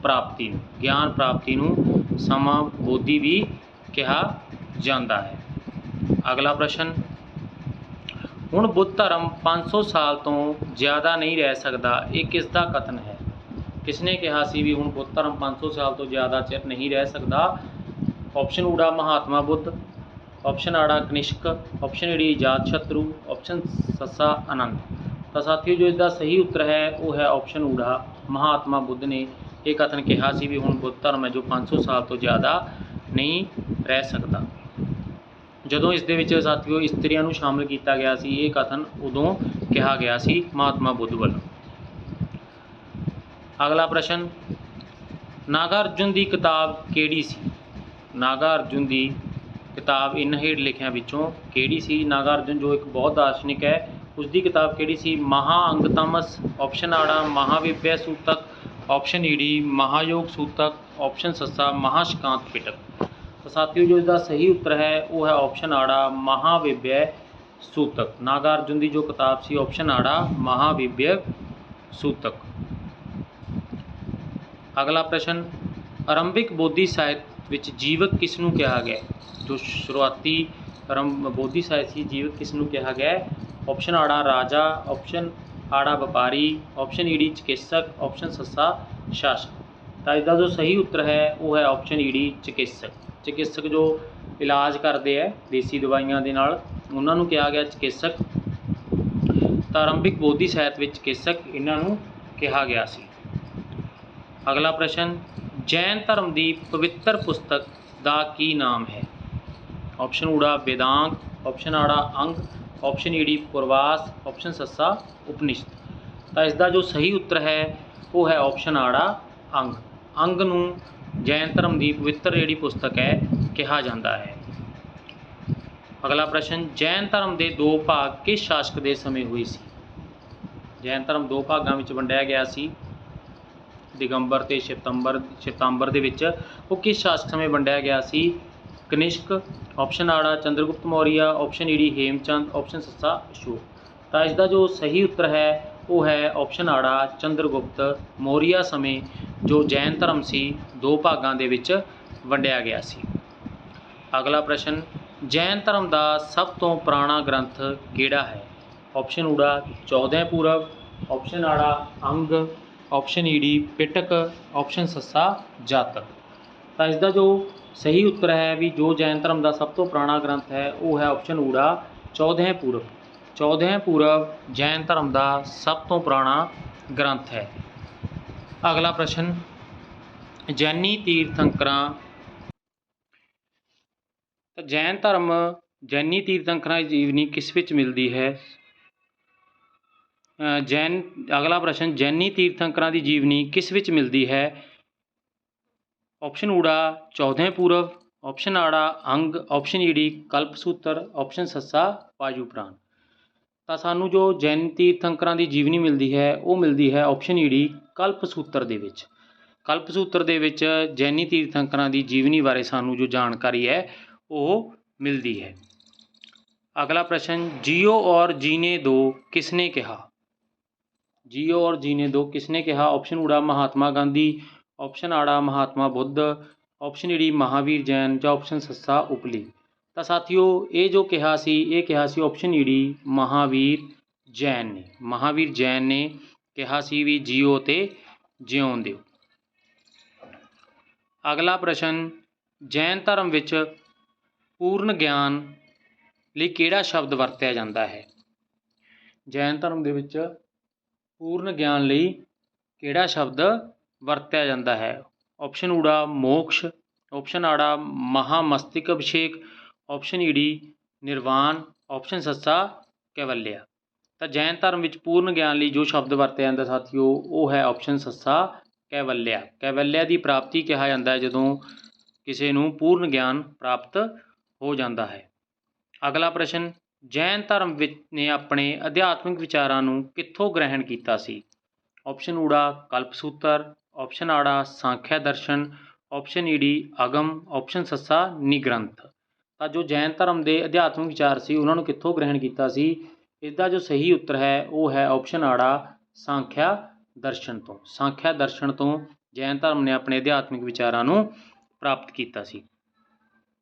प्राप्ति। ज्ञान प्राप्ति नूं संबोधि भी कहा जाता है। अगला प्रश्न, हुण बुद्ध धर्म 500 साल तो ज़्यादा नहीं रह सकता, ये किसका कथन है? किसने कहा सी भी हुण बुद्ध धर्म 500 साल तो ज़्यादा चिर नहीं रह सकता? ऑप्शन ऊड़ा महात्मा बुद्ध, ऑप्शन आड़ा कनिष्क, ऑप्शन ईडी अजातशत्रु, ऑप्शन सस्सा आनंद। तो साथियों जो इसका सही उत्तर है वो है ऑप्शन ऊड़ा महात्मा बुद्ध ने ये कथन कहा सी भी हुण बुद्ध धर्म है जो 500 साल तो ज़्यादा नहीं रह सकता। जदों इस दे विच साथियों इस्त्रियां नूं शामिल किया गया सी, ये कथन उदों कहा गया सी महात्मा बुद्ध वालों। अगला प्रश्न, नागार्जुन की किताब केड़ी सी? नागार्जुन की किताब इन हेठ लिखियां विचों केड़ी सी? नागार्जुन जो एक बौद्ध दार्शनिक है उसकी किताब केड़ी सी? महाअंगतमस, ऑप्शन आड़ा महाविव्य सूतक, ऑप्शन ईडी महायोग सूतक, ऑप्शन सस्सा महाशकांत पिटक। तो साथियों जो इसका सही उत्तर है वो है ऑप्शन आड़ा महाविव्य सूतक। नागार्जुन की जो किताब सी ऑप्शन आड़ा महाविव्य सूतक। अगला प्रश्न, ਆਰੰਭਿਕ ਬੋਧੀ ਸਾਹਿਤ ਵਿੱਚ ਜੀਵਕ ਕਿਸ ਨੂੰ ਕਿਹਾ ਗਿਆ? ਜੋ ਸ਼ੁਰੂਆਤੀ ਬੋਧੀ ਸਾਹਿਤ ਸੀ, ਜੀਵਕ ਕਿਸ ਨੂੰ ਕਿਹਾ ਗਿਆ? ਆਪਸ਼ਨ ਆੜਾ ਰਾਜਾ, ਆਪਸ਼ਨ ਆੜਾ ਵਪਾਰੀ, ਆਪਸ਼ਨ ਈੜੀ ਚਿਕਿਤਸਕ, ਆਪਸ਼ਨ ਸੱਸਾ ਸ਼ਾਸਕ। ਤਾਂ ਇਸਦਾ ਜੋ ਸਹੀ ਉੱਤਰ ਹੈ ਉਹ ਹੈ ਆਪਸ਼ਨ ਈੜੀ ਚਿਕਿਤਸਕ। ਚਿਕਿਤਸਕ ਜੋ ਇਲਾਜ ਕਰਦੇ ਹੈ ਦੇਸੀ ਦਵਾਈਆਂ ਦੇ ਨਾਲ, ਉਹਨਾਂ ਨੂੰ ਕਿਹਾ ਗਿਆ ਚਿਕਿਤਸਕ। ਤਾਂ ਆਰੰਭਿਕ ਬੋਧੀ ਸਾਹਿਤ ਵਿੱਚ ਚਿਕਿਤਸਕ ਇਹਨਾਂ ਨੂੰ ਕਿਹਾ ਗਿਆ ਸੀ। ਅਗਲਾ ਪ੍ਰਸ਼ਨ, ਜੈਨ ਧਰਮ ਦੀ ਪਵਿੱਤਰ ਪੁਸਤਕ ਦਾ ਕੀ ਨਾਮ ਹੈ? ਆਪਸ਼ਨ ਊੜਾ ਵੇਦਾਂਗ, ਆਪਸ਼ਨ ਆੜਾ ਅੰਗ, ਆਪਸ਼ਨ ਈੜੀ ਪੁਰਵਾਸ, ਆਪਸ਼ਨ ਸੱਸਾ ਉਪਨਿਸ਼ਦ। ਤਾਂ ਇਸਦਾ ਜੋ ਸਹੀ ਉੱਤਰ ਹੈ ਉਹ ਹੈ ਆਪਸ਼ਨ ਆੜਾ ਅੰਗ। ਅੰਗ ਨੂੰ ਜੈਨ ਧਰਮ ਦੀ ਪਵਿੱਤਰ ਜਿਹੜੀ ਪੁਸਤਕ ਹੈ ਕਿਹਾ ਜਾਂਦਾ ਹੈ। ਅਗਲਾ ਪ੍ਰਸ਼ਨ, ਜੈਨ ਧਰਮ ਦੇ ਦੋ ਭਾਗ ਕਿਸ ਸ਼ਾਸਕ ਦੇ ਸਮੇਂ ਹੋਏ ਸੀ? ਜੈਨ ਧਰਮ ਦੋ ਭਾਗਾਂ ਵਿੱਚ ਵੰਡਿਆ ਗਿਆ ਸੀ, ਦਿਗੰਬਰ ਤੇ ਸ਼ਿਵਤਾਂਬਰ ਦੇ ਵਿੱਚ। ਉਹ ਕਿਸ ਸ਼ਾਸਕ ਸਮੇਂ ਵੰਡਿਆ ਗਿਆ ਸੀ? ਕਨਿਸ਼ਕ, ਆਪਸ਼ਨ ਆੜਾ ਚੰਦਰਗੁਪਤ ਮੌਰੀਆ, ਆਪਸ਼ਨ ਈੜੀ ਹੇਮਚੰਦ, ਆਪਸ਼ਨ ਸੱਸਾ ਅਸ਼ੋਕ। ਤਾਂ ਇਸਦਾ ਜੋ ਸਹੀ ਉੱਤਰ ਹੈ ਉਹ ਹੈ ਆਪਸ਼ਨ ਆੜਾ ਚੰਦਰਗੁਪਤ ਮੌਰੀਆ ਸਮੇਂ ਜੋ ਜੈਨ ਧਰਮ ਸੀ ਦੋ ਭਾਗਾਂ ਦੇ ਵਿੱਚ ਵੰਡਿਆ ਗਿਆ ਸੀ। ਅਗਲਾ ਪ੍ਰਸ਼ਨ, ਜੈਨ ਧਰਮ ਦਾ ਸਭ ਤੋਂ ਪੁਰਾਣਾ ਗ੍ਰੰਥ ਕਿਹੜਾ ਹੈ? ਆਪਸ਼ਨ ਊੜਾ 14 ਪੂਰਵ, ਆਪਸ਼ਨ ਆੜਾ ਅੰਗ, ਆਪਸ਼ਨ ਈੜੀ ਪਿਟਕ, ਆਪਸ਼ਨ ਸੱਸਾ ਜਾਤਕ। ਤਾਂ ਇਸਦਾ ਜੋ ਸਹੀ ਉੱਤਰ ਹੈ ਵੀ ਜੋ ਜੈਨ ਧਰਮ ਦਾ ਸਭ ਤੋਂ ਪੁਰਾਣਾ ਗ੍ਰੰਥ ਹੈ ਉਹ ਹੈ ਆਪਸ਼ਨ ਊੜਾ 14 ਪੂਰਵ। 14 ਪੂਰਵ ਜੈਨ ਧਰਮ ਦਾ ਸਭ ਤੋਂ ਪੁਰਾਣਾ ਗ੍ਰੰਥ ਹੈ। ਅਗਲਾ ਪ੍ਰਸ਼ਨ, ਜੈਨੀ ਤੀਰਥੰਕਰਾਂ ਜੈਨ ਧਰਮ ਜੈਨੀ ਤੀਰਥੰਕਰਾਂ ਦੀ ਜੀਵਨੀ ਕਿਸ ਵਿੱਚ ਮਿਲਦੀ ਹੈ? ਅਗਲਾ ਪ੍ਰਸ਼ਨ, ਜੈਨੀ ਤੀਰਥੰਕਰਾਂ ਦੀ ਜੀਵਨੀ ਕਿਸ ਵਿੱਚ ਮਿਲਦੀ ਹੈ? ਆਪਸ਼ਨ ਊੜਾ 14 ਪੂਰਵ, ਆਪਸ਼ਨ ਆੜਾ ਅੰਗ, ਆਪਸ਼ਨ ਈੜੀ ਕਲਪਸੂਤਰ, ਆਪਸ਼ਨ ਸੱਸਾ ਵਾਯੂ ਪੁਰਾਣ। ਤਾਂ ਸਾਨੂੰ ਜੋ ਜੈਨ ਤੀਰਥੰਕਰਾਂ ਦੀ ਜੀਵਨੀ ਮਿਲਦੀ ਹੈ ਉਹ ਮਿਲਦੀ ਹੈ ਆਪਸ਼ਨ ਈੜੀ ਕਲਪਸੂਤਰ ਦੇ ਵਿੱਚ। ਕਲਪਸੂਤਰ ਦੇ ਵਿੱਚ ਜੈਨੀ ਤੀਰਥੰਕਰਾਂ ਦੀ ਜੀਵਨੀ ਬਾਰੇ ਸਾਨੂੰ ਜੋ ਜਾਣਕਾਰੀ ਹੈ ਉਹ ਮਿਲਦੀ ਹੈ। ਅਗਲਾ ਪ੍ਰਸ਼ਨ, ਜੀਓ ਔਰ ਜੀਨੇ ਦੋ ਕਿਸਨੇ ਕਿਹਾ? ਜੀਓ ਔਰ ਜੀਨੇ ਦੋ ਕਿਸਨੇ ਕਿਹਾ? ਆਪਸ਼ਨ ਊੜਾ ਮਹਾਤਮਾ ਗਾਂਧੀ, ਆਪਸ਼ਨ ਆੜਾ ਮਹਾਤਮਾ ਬੁੱਧ, ਆਪਸ਼ਨ ਈੜੀ ਮਹਾਵੀਰ ਜੈਨ ਜਾਂ ਆਪਸ਼ਨ ਸੱਸਾ ਉਪਲੀ। ਤਾਂ ਸਾਥੀਓ ਇਹ ਜੋ ਕਿਹਾ ਸੀ ਆਪਸ਼ਨ ਈੜੀ ਮਹਾਵੀਰ ਜੈਨ ਨੇ। ਮਹਾਵੀਰ ਜੈਨ ਨੇ ਕਿਹਾ ਸੀ ਵੀ ਜੀਓ ਤੇ ਜਿਉਣ ਦਿਓ। ਅਗਲਾ ਪ੍ਰਸ਼ਨ, ਜੈਨ ਧਰਮ ਵਿੱਚ ਪੂਰਨ ਗਿਆਨ ਲਈ ਕਿਹੜਾ ਸ਼ਬਦ ਵਰਤਿਆ ਜਾਂਦਾ ਹੈ? ਜੈਨ ਧਰਮ ਦੇ ਵਿੱਚ ਪੂਰਨ ਗਿਆਨ ਲਈ ਕਿਹੜਾ ਸ਼ਬਦ ਵਰਤਿਆ ਜਾਂਦਾ ਹੈ? ਆਪਸ਼ਨ ਊੜਾ ਮੋਕਸ਼, ਆਪਸ਼ਨ ਆੜਾ ਮਹਾਮਸਤਿਕ ਅਭਿਸ਼ੇਕ, ਆਪਸ਼ਨ ਈੜੀ ਨਿਰਵਾਣ, ਆਪਸ਼ਨ ਸੱਸਾ ਕੈਵਲਿਆ। ਤਾਂ ਜੈਨ ਧਰਮ ਵਿੱਚ ਪੂਰਨ ਗਿਆਨ ਲਈ ਜੋ ਸ਼ਬਦ ਵਰਤਿਆ ਜਾਂਦਾ ਸਾਥੀਓ ਉਹ ਹੈ ਆਪਸ਼ਨ ਸੱਸਾ ਕੈਵਲਿਆ। ਕੈਵਲਿਆ ਦੀ ਪ੍ਰਾਪਤੀ ਕਿਹਾ ਜਾਂਦਾ ਹੈ ਜਦੋਂ ਕਿਸੇ ਨੂੰ ਪੂਰਨ ਗਿਆਨ ਪ੍ਰਾਪਤ ਹੋ ਜਾਂਦਾ ਹੈ। ਅਗਲਾ ਪ੍ਰਸ਼ਨ, ਜੈਨ ਧਰਮ ਵਿੱਚ ਨੇ ਆਪਣੇ ਅਧਿਆਤਮਿਕ ਵਿਚਾਰਾਂ ਨੂੰ ਕਿੱਥੋਂ ਗ੍ਰਹਿਣ ਕੀਤਾ ਸੀ? ਆਪਸ਼ਨ ਊੜਾ ਕਲਪਸੂਤਰ, ਆਪਸ਼ਨ ਆੜਾ ਸਾਂਖਿਆ ਦਰਸ਼ਨ, ਆਪਸ਼ਨ ਈੜੀ ਅਗਮ, ਆਪਸ਼ਨ ਸੱਸਾ ਨਿਗ੍ਰੰਥ। ਤਾਂ ਜੋ ਜੈਨ ਧਰਮ ਦੇ ਅਧਿਆਤਮਿਕ ਵਿਚਾਰ ਸੀ ਉਹਨਾਂ ਨੂੰ ਕਿੱਥੋਂ ਗ੍ਰਹਿਣ ਕੀਤਾ ਸੀ? ਇਸਦਾ ਜੋ ਸਹੀ ਉੱਤਰ ਹੈ ਉਹ ਹੈ ਆਪਸ਼ਨ ਆੜਾ ਸਾਂਖਿਆ ਦਰਸ਼ਨ ਤੋਂ। ਸਾਂਖਿਆ ਦਰਸ਼ਨ ਤੋਂ ਜੈਨ ਧਰਮ ਨੇ ਆਪਣੇ ਅਧਿਆਤਮਿਕ ਵਿਚਾਰਾਂ ਨੂੰ ਪ੍ਰਾਪਤ ਕੀਤਾ ਸੀ।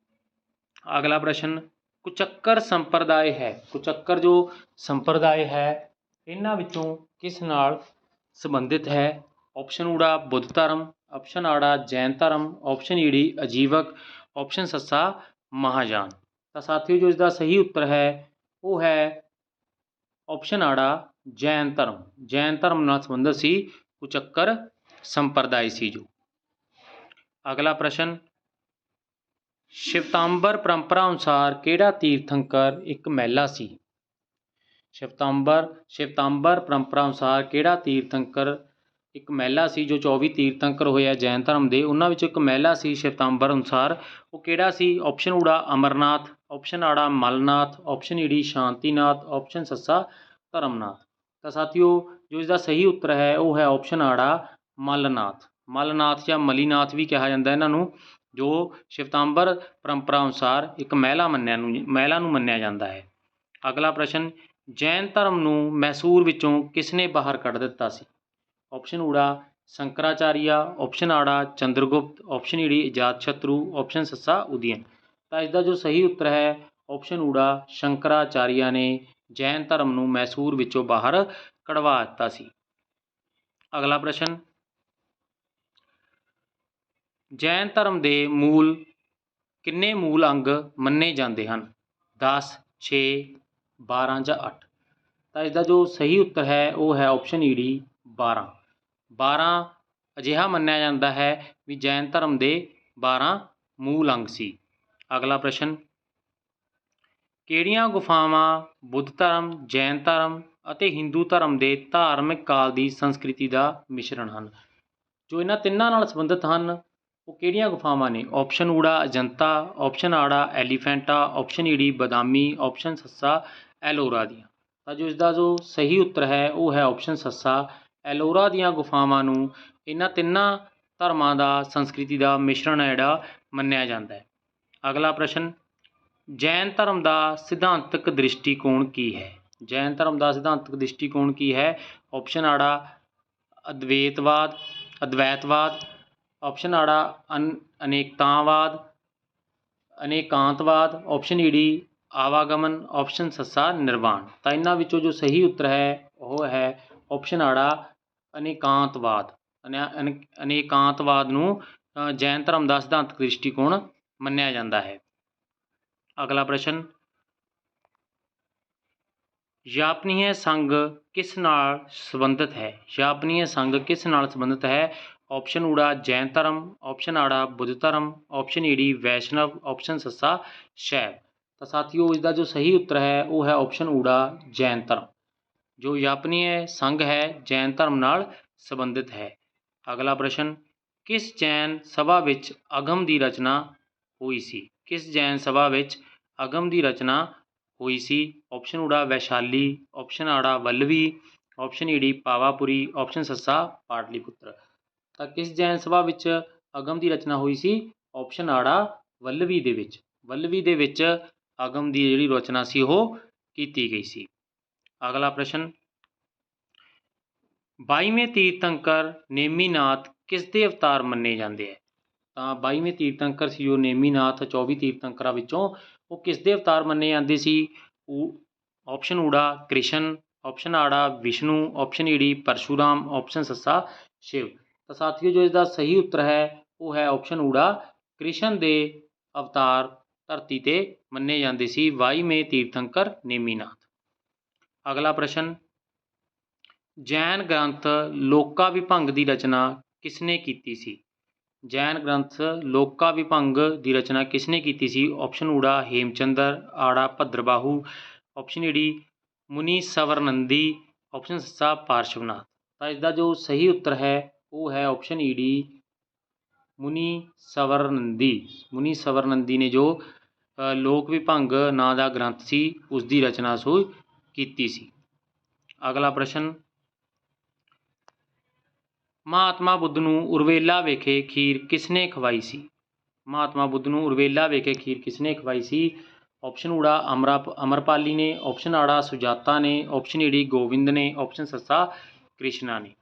ਅਗਲਾ ਪ੍ਰਸ਼ਨ, ਕੁਚੱਕਰ ਸੰਪਰਦਾਇ ਹੈ। ਕੁਚੱਕਰ ਜੋ ਸੰਪਰਦਾਇ ਹੈ ਇਹਨਾਂ ਵਿੱਚੋਂ ਕਿਸ ਨਾਲ ਸੰਬੰਧਿਤ ਹੈ? ਆਪਸ਼ਨ ਊੜਾ ਬੁੱਧ ਧਰਮ, ਆਪਸ਼ਨ ਆੜਾ ਜੈਨ ਧਰਮ, ਆਪਸ਼ਨ ਈੜੀ ਅਜੀਵਕ, ਆਪਸ਼ਨ ਸੱਸਾ ਮਹਾਯਾਨ। ਤਾਂ ਸਾਥੀਓ ਜੋ ਇਸਦਾ ਸਹੀ ਉੱਤਰ ਹੈ ਉਹ ਹੈ ਆਪਸ਼ਨ ਆੜਾ ਜੈਨ ਧਰਮ। ਜੈਨ ਧਰਮ ਨਾਲ ਸੰਬੰਧਿਤ ਸੀ ਕੁਚੱਕਰ ਸੰਪਰਦਾਇ ਸੀ ਜੋ। ਅਗਲਾ ਪ੍ਰਸ਼ਨ, ਸ਼ਿਵਤਾਂਬਰ ਪਰੰਪਰਾ ਅਨੁਸਾਰ ਕਿਹੜਾ ਤੀਰਥੰਕਰ ਇੱਕ ਮਹਿਲਾ ਸੀ? ਸ਼ਿਵਤਾਂਬਰ ਪਰੰਪਰਾ ਅਨੁਸਾਰ ਕਿਹੜਾ ਤੀਰਥੰਕਰ ਇੱਕ ਮਹਿਲਾ ਸੀ? ਜੋ 24 ਤੀਰਥੰਕਰ ਹੋਏ ਆ ਜੈਨ ਧਰਮ ਦੇ ਉਹਨਾਂ ਵਿੱਚੋਂ ਇੱਕ ਮਹਿਲਾ ਸੀ ਸ਼ਿਵਤਾਂਬਰ ਅਨੁਸਾਰ। ਉਹ ਕਿਹੜਾ ਸੀ? ਆਪਸ਼ਨ ਊੜਾ ਅਮਰਨਾਥ, ਆਪਸ਼ਨ ਆੜਾ ਮਲਨਾਥ, ਆਪਸ਼ਨ ਈੜੀ ਸ਼ਾਂਤੀਨਾਥ, ਆਪਸ਼ਨ ਸੱਸਾ ਧਰਮਨਾਥ। ਤਾਂ ਸਾਥੀਓ ਜੋ ਇਸਦਾ ਸਹੀ ਉੱਤਰ ਹੈ ਉਹ ਹੈ ਆਪਸ਼ਨ ਆੜਾ ਮਲਨਾਥ। ਮਲਨਾਥ ਜਾਂ ਮਲੀਨਾਥ ਵੀ ਕਿਹਾ ਜਾਂਦਾ ਇਹਨਾਂ ਨੂੰ, ਜੋ ਸ਼ਿਵਤਾਂਬਰ ਪਰੰਪਰਾ ਅਨੁਸਾਰ ਇੱਕ ਮਹਿਲਾ ਨੂੰ ਮੰਨਿਆ ਜਾਂਦਾ ਹੈ। ਅਗਲਾ ਪ੍ਰਸ਼ਨ, ਜੈਨ ਧਰਮ ਨੂੰ ਮੈਸੂਰ ਵਿੱਚੋਂ ਕਿਸ ਨੇ ਬਾਹਰ ਕੱਢ ਦਿੱਤਾ ਸੀ? ਆਪਸ਼ਨ ਊੜਾ शंकराचार्य, ऑप्शन आड़ा चंद्रगुप्त, ऑप्शन ईडी अजातशत्रु, ऑप्शन सस्सा उदयन। तो इसका जो सही उत्तर है ऑप्शन ऊड़ा शंकराचार्य ने जैन धर्म नूं मैसूर विचों बाहर कढ़वा दिता सी। अगला प्रश्न, जैन धर्म के मूल किन्ने मूल अंग मन्ने जाते हैं? 10, 6, 12 ਜਾਂ 8। तो इसका जो सही उत्तर है वो है ऑप्शन ईडी 12। 12 अजिहा मन्निया जाता है भी जैन धर्म के 12 मूल अंग सी। अगला प्रश्न, किहड़ियां गुफावां बुद्ध धर्म, जैन धर्म ਅਤੇ हिंदू धर्म के धार्मिक काल की संस्कृति का मिश्रण हैं? जो इन्हां तिन्नां नाल संबंधित हैं वो किहड़ियां गुफावां ने? ऑप्शन ऊड़ा अजंता, ऑप्शन आड़ा एलीफेंटा, ऑप्शन ईडी बदामी, ऑप्शन सस्सा एलोरा दियां। तो जो इसका जो सही उत्तर है वो है ऑप्शन सस्सा एलोरा दियां गुफावां नूं इन्हां तिन्नां धर्मां दा संस्कृति का मिश्रण है जिहड़ा मन्निया जाता है। अगला प्रश्न, जैन धर्म का सिद्धांतक दृष्टिकोण की है? जैन धर्म का सिद्धांतक दृष्टिकोण की है? ऑप्शन आड़ा अद्वैतवाद, ऑप्शन आड़ा अनेकांतवाद, ऑप्शन ईडी आवागमन, ऑप्शन सस्सा निर्वाण। तो इन्हां विचों जो सही उत्तर है वह है ऑप्शन आड़ा अनेकांतवाद। अनेकांतवाद नूं जैन धर्म का सिद्धांतक दृष्टिकोण मन्निया जाता है। अगला प्रश्न, यापनीय संघ किस नाल संबंधित है? यापनीय संघ किस नाल संबंधित है? ऑप्शन ऊड़ा जैन धर्म, ऑप्शन आड़ा बुद्ध धर्म, ऑप्शन ईडी वैष्णव, ऑप्शन सस्सा शैव। तो साथियों इसका जो सही उत्तर है वो है ऑप्शन ऊड़ा जैन धर्म। जो यापनीय संघ है जैन धर्म नाल संबंधित है। अगला प्रश्न, किस जैन सभा विच अगम की रचना हुई सी? किस जैन सभा विच अगम की रचना हुई सी? ऑप्शन ऊड़ा वैशाली, ऑप्शन आड़ा वल्लभी, ऑप्शन ईडी पावापुरी, ऑप्शन सस्सा पाटलीपुत्र। तो किस जैन सभा विच अगम की रचना हुई सी? ऑप्शन आड़ा वल्लभी दे विच। वल्लभी दे विच अगम की जिहड़ी रचना सी ओह कीती गई सी। अगला प्रश्न, 22वें तीर्थंकर नेमीनाथ किस दे अवतार मन्ने जाते हैं? तो 22वें तीर्थंकर सी जो नेमीनाथ 24 तीर्थंकरां विचों वो किस दे अवतार मन्ने जाते सी? ऑप्शन ऊड़ा कृष्ण, ऑप्शन आड़ा विष्णु, ऑप्शन ईडी परशुराम, ऑप्शन सस्सा शिव। तो साथियों जो इसका सही उत्तर है वो है ऑप्शन ऊड़ा कृष्ण दे अवतार धरती ते मन्ने जाते सी 22वें तीर्थंकर नेमीनाथ। अगला प्रश्न, जैन ग्रंथ लोका विभंग की रचना किसने की सी? जैन ग्रंथ लोका विभंग की रचना किसने की सी? ऑप्शन ऊड़ा हेमचंद्र, आड़ा भद्रबाहू, ऑप्शन ईडी मुनि सवरनंदी, ऑप्शन सस्सा पार्श्वनाथ। तो इसका जो सही उत्तर है वो है ऑप्शन ईडी मुनि सवरनंदी। मुनि सवरनंदी ने जो लोक विभंग नां दा ग्रंथ सी उसकी रचना सो की सी। अगला प्रश्न, महात्मा बुद्ध नूं उरवेला विखे खीर किसने खवाई सी? महात्मा बुद्ध नूं उरवेला विखे खीर किसने खवाई सी? ऑप्शन ऊड़ा अमरपाली ने, ऑप्शन आड़ा सुजाता ने, ऑप्शन ईडी गोविंद ने, ऑप्शन सस्सा कृष्णा ने।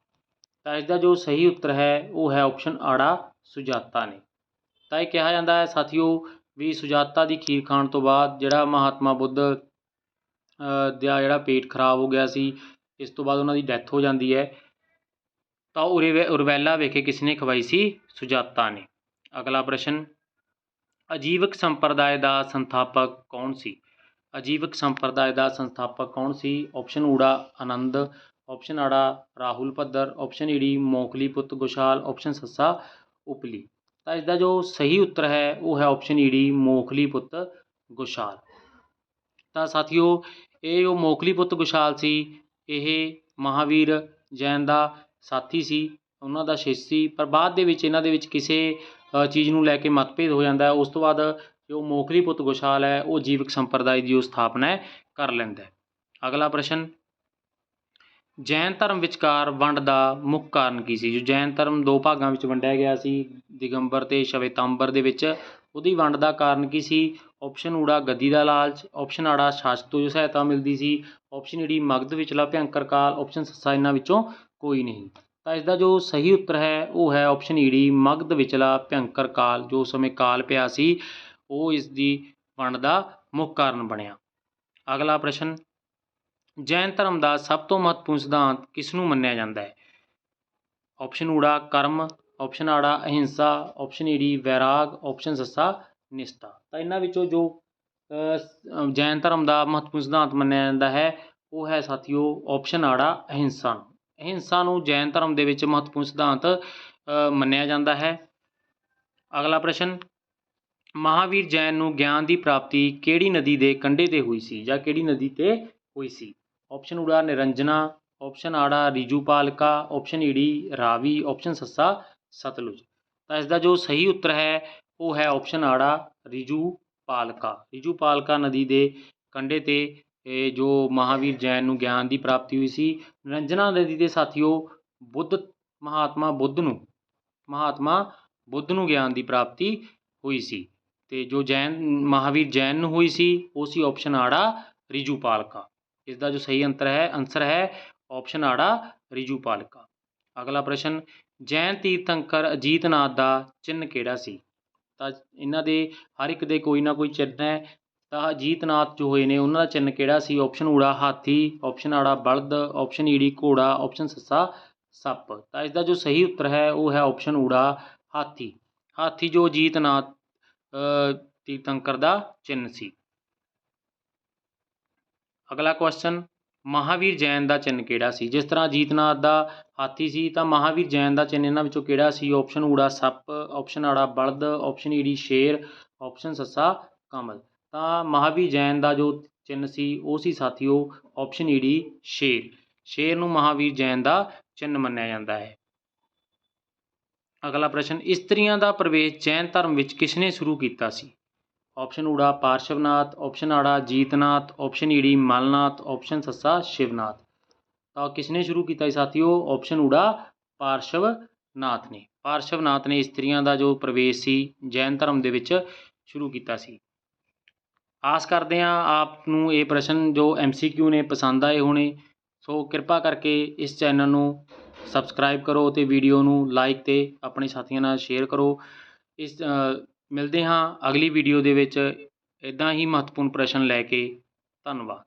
तो इसका जो सही उत्तर है वो है ऑप्शन आड़ा सुजाता ने। तो यह कहा जाता है साथियों भी सुजाता की खीर खाण तो बाद जिहड़ा महात्मा बुद्ध दा जिहड़ा पेट खराब हो गया सी, इस तो बाद उन्होंने डैथ हो जाती है। तो उरवैला विखे किसने खवाई सी? सुजाता ने। अगला प्रश्न, अजीवक संप्रदाय का संस्थापक कौन सी? अजीवक संप्रदाय का संस्थापक कौन सी? ऑप्शन ऊड़ा आनंद, ऑप्शन आड़ा राहुल भद्र, ऑप्शन ईडी मोखली पुत गोशाल, ऑप्शन सस्सा उपली। तो इसका जो सही उत्तर है वो है ऑप्शन ईडी मोखली पुत गोशाल। तो साथियों ये जो मोखली पुत गोशाल सी ये महावीर जैन का साथी सी, उन्हों का शिष्य सी, पर बाद दे विच इन्हां दे विच किसी चीज़ नूं लैके मतभेद हो जाता है। उस तो बाद जो मोखली पुत गोशाल है वो जीवक संप्रदाय की स्थापना कर लैंदा है। अगला प्रश्न, जैन धर्म विचकार वंड का मुख कारण की सी? जो जैन धर्म दो भागों में वंडिया गया सी दिगंबर ते श्वेतांबर दे विच, उहदी वंड का कारण की सी? ऑप्शन ऊड़ा गद्दी का लालच, ऑप्शन आड़ा शासक तो जो सहायता मिलती सी, ऑप्शन ईडी मगध विचला भयंकर काल, ऑप्शन सस्सा इन्हां विचों कोई नहीं। ਤਾਂ ਇਸ ਦਾ ਜੋ ਸਹੀ ਉੱਤਰ ਹੈ ਉਹ ਹੈ ਆਪਸ਼ਨ ਈ ਡੀ, ਮਗਧ ਵਿਚਲਾ ਭਿਅੰਕਰ ਕਾਲ। ਜੋ ਸਮੇਂ ਕਾਲ ਪਿਆ ਸੀ ਉਹ ਇਸ ਦੀ ਵੰਡ ਦਾ ਮੁੱਖ ਕਾਰਨ ਬਣਿਆ। ਅਗਲਾ ਪ੍ਰਸ਼ਨ, ਜੈਨ ਧਰਮ ਦਾ ਸਭ ਤੋਂ ਮਹੱਤਵਪੂਰਨ ਸਿਧਾਂਤ ਕਿਸ ਨੂੰ ਮੰਨਿਆ ਜਾਂਦਾ ਹੈ? ਆਪਸ਼ਨ ਊੜਾ ਕਰਮ, ਆਪਸ਼ਨ ਆੜਾ ਅਹਿੰਸਾ, ਆਪਸ਼ਨ ਈ ਡੀ ਵੈਰਾਗ, ਆਪਸ਼ਨ ਸੱਸਾ ਨਿਸ਼ਠਾ। ਤਾਂ ਇਹਨਾਂ ਵਿੱਚੋਂ ਜੋ ਜੈਨ ਧਰਮ ਦਾ ਮਹੱਤਵਪੂਰਨ ਸਿਧਾਂਤ ਮੰਨਿਆ ਜਾਂਦਾ ਹੈ ਉਹ ਹੈ ਸਾਥੀਓ ਆਪਸ਼ਨ ਆੜਾ ਅਹਿੰਸਾ ਨੂੰ। ਅਹਿੰਸਾ ਨੂੰ ਜੈਨ ਧਰਮ ਦੇ ਵਿੱਚ ਮਹੱਤਵਪੂਰਨ ਸਿਧਾਂਤ ਮੰਨਿਆ ਜਾਂਦਾ ਹੈ। ਅਗਲਾ ਪ੍ਰਸ਼ਨ, ਮਹਾਵੀਰ ਜੈਨ ਨੂੰ ਗਿਆਨ ਦੀ ਪ੍ਰਾਪਤੀ ਕਿਹੜੀ ਨਦੀ ਦੇ ਕੰਢੇ 'ਤੇ ਹੋਈ ਸੀ ਜਾਂ ਕਿਹੜੀ ਨਦੀ 'ਤੇ ਹੋਈ ਸੀ? ਆਪਸ਼ਨ ਊੜਾ ਨਿਰੰਜਨਾ, ਆਪਸ਼ਨ ਆੜਾ ਰਿਜੂਪਾਲਕਾ, ਆਪਸ਼ਨ ਈ ਡੀ ਰਾਵੀ, ਆਪਸ਼ਨ ਸੱਸਾ ਸਤਲੁਜ। ਤਾਂ ਇਸ ਦਾ ਜੋ ਸਹੀ ਉੱਤਰ ਹੈ ਉਹ ਹੈ ਆਪਸ਼ਨ ਆੜਾ ਰਿਜੂਪਾਲਕਾ। ਰਿਜੂਪਾਲਕਾ ਨਦੀ ਦੇ ਕੰਢੇ 'ਤੇ ਜੋ ਮਹਾਵੀਰ ਜੈਨ ਨੂੰ ਗਿਆਨ ਦੀ ਪ੍ਰਾਪਤੀ ਹੋਈ ਸੀ। ਨਿਰੰਜਨਾ ਨਦੀ 'ਤੇ ਸਾਥੀਓ ਮਹਾਤਮਾ ਬੁੱਧ ਨੂੰ ਗਿਆਨ ਦੀ ਪ੍ਰਾਪਤੀ ਹੋਈ ਸੀ। ਅਤੇ ਜੋ ਮਹਾਵੀਰ ਜੈਨ ਨੂੰ ਹੋਈ ਸੀ ਉਹ ਸੀ ਆਪਸ਼ਨ ਆੜਾ ਰਿਜੂਪਾਲਕਾ। ਇਸ ਦਾ ਜੋ ਸਹੀ ਆਨਸਰ ਹੈ ਆਪਸ਼ਨ ਆੜਾ ਰਿਜੂਪਾਲਕਾ। ਅਗਲਾ ਪ੍ਰਸ਼ਨ, ਜੈਨ ਤੀਰਥੰਕਰ ਅਜੀਤਨਾਥ ਦਾ ਚਿੰਨ੍ਹ ਕਿਹੜਾ ਸੀ? ਤਾਂ ਇਹਨਾਂ ਦੇ ਹਰ ਇੱਕ ਦੇ ਕੋਈ ਨਾ ਕੋਈ ਚਿੰਨ੍ਹ ਹੈ। ਤਾਂ ਅਜੀਤਨਾਥ ਜੋ ਹੋਏ ਨੇ ਉਹਨਾਂ ਦਾ ਚਿੰਨ੍ਹ ਕਿਹੜਾ ਸੀ? ਆਪਸ਼ਨ ਊੜਾ ਹਾਥੀ, ਆਪਸ਼ਨ ਆੜਾ ਬਲਦ, ਆਪਸ਼ਨ ਈ ਡੀ ਘੋੜਾ, ਆਪਸ਼ਨ ਸੱਸਾ ਸੱਪ। ਤਾਂ ਇਸ ਦਾ ਜੋ ਸਹੀ ਉੱਤਰ ਹੈ ਉਹ ਹੈ ਆਪਸ਼ਨ ਊੜਾ ਹਾਥੀ। ਹਾਥੀ ਜੋ ਅਜੀਤਨਾਥ ਤੀਰਥੰਕਰ ਦਾ ਚਿੰਨ੍ਹ ਸੀ। ਅਗਲਾ ਕੁਐਸਚਨ, ਮਹਾਵੀਰ ਜੈਨ ਦਾ ਚਿੰਨ੍ਹ ਕਿਹੜਾ ਸੀ? ਜਿਸ ਤਰ੍ਹਾਂ ਅਜੀਤਨਾਥ ਦਾ ਹਾਥੀ ਸੀ ਤਾਂ ਮਹਾਵੀਰ ਜੈਨ ਦਾ ਚਿੰਨ੍ਹ ਇਹਨਾਂ ਵਿੱਚੋਂ ਕਿਹੜਾ ਸੀ? ਆਪਸ਼ਨ ਊੜਾ ਸੱਪ, ਆਪਸ਼ਨ ਆੜਾ ਬਲਦ, ਆਪਸ਼ਨ ਈ ਡੀ ਸ਼ੇਰ, ਆਪਸ਼ਨ ਸੱਸਾ ਕਮਲ। ਤਾਂ ਮਹਾਵੀਰ ਜੈਨ ਦਾ ਜੋ ਚਿੰਨ੍ਹ ਸੀ ਉਹ ਸੀ ਸਾਥੀਓ ਆਪਸ਼ਨ ਈ ਡੀ ਸ਼ੇਰ। ਸ਼ੇਰ ਨੂੰ ਮਹਾਵੀਰ ਜੈਨ ਦਾ ਚਿੰਨ੍ਹ ਮੰਨਿਆ ਜਾਂਦਾ ਹੈ। ਅਗਲਾ ਪ੍ਰਸ਼ਨ, ਇਸਤਰੀਆਂ ਦਾ ਪ੍ਰਵੇਸ਼ ਜੈਨ ਧਰਮ ਵਿੱਚ ਕਿਸ ਨੇ ਸ਼ੁਰੂ ਕੀਤਾ ਸੀ? ਆਪਸ਼ਨ ਊੜਾ ਪਾਰਸ਼ਵਨਾਥ, ਆਪਸ਼ਨ ਆੜਾ ਜੀਤਨਾਥ, ਆਪਸ਼ਨ ਈ ਡੀ ਮਲਨਾਥ, ਆਪਸ਼ਨ ਸੱਸਾ ਸ਼ਿਵਨਾਥ। ਤਾਂ ਕਿਸ ਨੇ ਸ਼ੁਰੂ ਕੀਤਾ ਸੀ ਸਾਥੀਓ? ਆਪਸ਼ਨ ਊੜਾ ਪਾਰਸ਼ਵਨਾਥ ਨੇ। ਪਾਰਸ਼ਵਨਾਥ ਨੇ ਇਸਤਰੀਆਂ ਦਾ ਜੋ ਪ੍ਰਵੇਸ਼ ਸੀ ਜੈਨ ਧਰਮ ਦੇ ਵਿੱਚ ਸ਼ੁਰੂ ਕੀਤਾ ਸੀ। ਆਸ ਕਰਦੇ ਹਾਂ ਆਪ ਨੂੰ ਇਹ ਪ੍ਰਸ਼ਨ ਜੋ MCQ ਨੇ ਪਸੰਦ ਆਏ ਹੋਣੇ। ਸੋ ਕਿਰਪਾ ਕਰਕੇ ਇਸ ਚੈਨਲ ਨੂੰ ਸਬਸਕ੍ਰਾਈਬ ਕਰੋ ਅਤੇ ਵੀਡੀਓ ਨੂੰ ਲਾਈਕ ਅਤੇ ਆਪਣੇ ਸਾਥੀਆਂ ਨਾਲ ਸ਼ੇਅਰ ਕਰੋ। ਮਿਲਦੇ ਹਾਂ ਅਗਲੀ ਵੀਡੀਓ ਦੇ ਵਿੱਚ ਇੱਦਾਂ ਹੀ ਮਹੱਤਵਪੂਰਨ ਪ੍ਰਸ਼ਨ ਲੈ ਕੇ। ਧੰਨਵਾਦ।